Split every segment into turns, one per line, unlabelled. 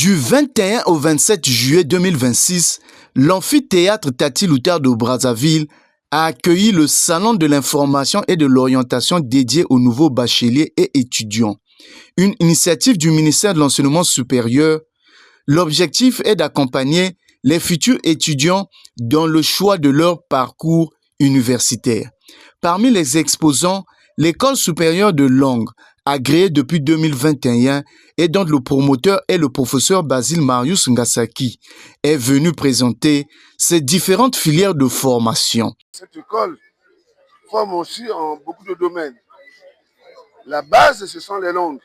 Du 21 au 27 juillet 2026, l'amphithéâtre Tati Luther de Brazzaville a accueilli le Salon de l'information et de l'orientation dédié aux nouveaux bacheliers et étudiants. Une initiative du ministère de l'Enseignement supérieur. L'objectif est d'accompagner les futurs étudiants dans le choix de leur parcours universitaire. Parmi les exposants, l'École supérieure de langue, agréée depuis 2021 et dont le promoteur est le professeur Basile Marius Ngasaki, est venu présenter ses différentes filières de formation.
Cette école forme aussi en beaucoup de domaines. La base, ce sont les langues.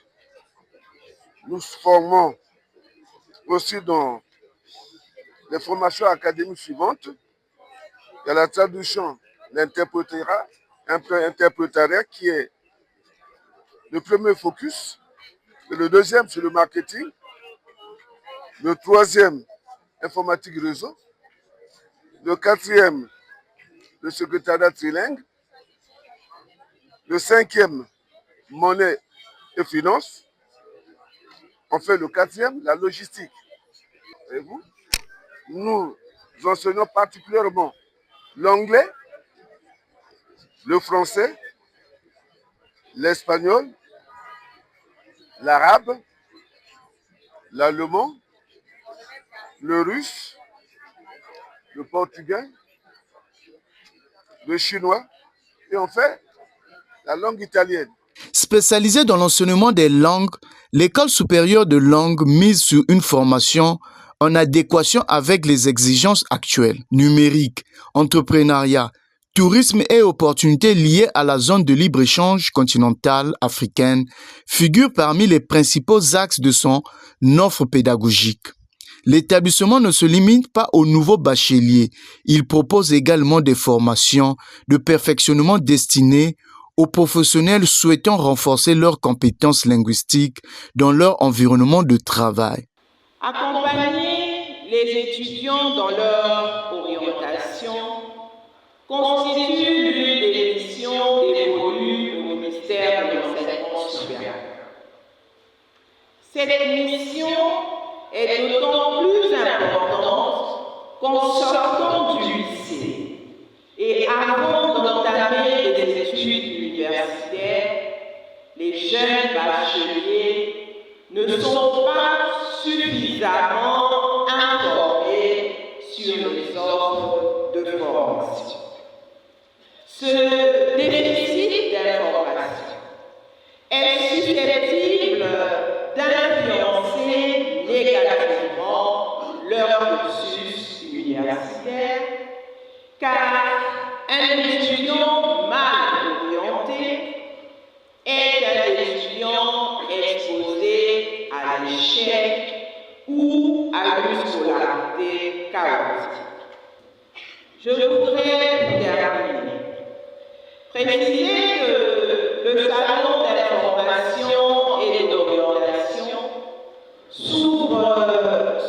Nous formons aussi dans les formations académiques suivantes. Il y a la traduction, l'interprétariat qui est le premier focus. Et le deuxième, c'est le marketing. Le troisième, informatique réseau. Le quatrième, le secrétariat trilingue. Le cinquième, monnaie et finances. Enfin, le quatrième, la logistique. Et vous, nous enseignons particulièrement l'anglais, le français, l'espagnol, l'arabe, l'allemand, le russe, le portugais, le chinois et enfin la langue italienne.
Spécialisée dans l'enseignement des langues, l'École supérieure de langue mise sur une formation en adéquation avec les exigences actuelles, numérique, entrepreneuriat, tourisme et opportunités liées à la zone de libre-échange continentale africaine figurent parmi les principaux axes de son offre pédagogique. L'établissement ne se limite pas aux nouveaux bacheliers, il propose également des formations de perfectionnement destinées aux professionnels souhaitant renforcer leurs compétences linguistiques dans leur environnement de travail.
Accompagner les étudiants dans leur orientation constitue l'une des missions dévolues au ministère de l'Enseignement supérieur. Cette mission est d'autant plus importante qu'en sortant du lycée et avant d'entamer des études universitaires, les jeunes bacheliers ne sont pas suffisamment informés sur les offres de formation. Ce déficit d'information est susceptible d'influencer négativement leur cursus universitaire, car un étudiant mal orienté est un étudiant exposé à l'échec ou à une scolarité chaotique. Je voudrais terminer. Préciser que le Salon d'information et d'orientation s'ouvre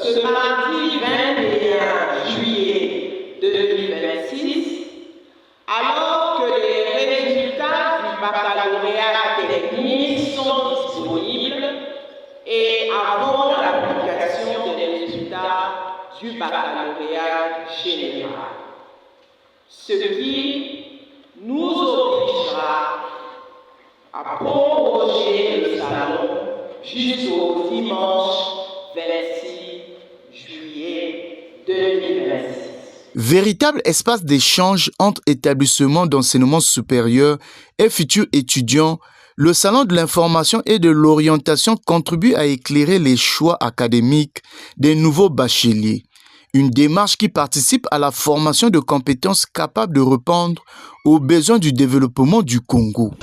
ce mardi 21 juillet 2026, alors que les résultats du baccalauréat technique sont disponibles et avant l'application des résultats du baccalauréat général. Ce qui nous obligera à proroger le salon jusqu'au dimanche 26 juillet 2026.
Véritable espace d'échange entre établissements d'enseignement supérieur et futurs étudiants, le Salon de l'information et de l'orientation contribue à éclairer les choix académiques des nouveaux bacheliers. Une démarche qui participe à la formation de compétences capables de répondre aux besoins du développement du Congo.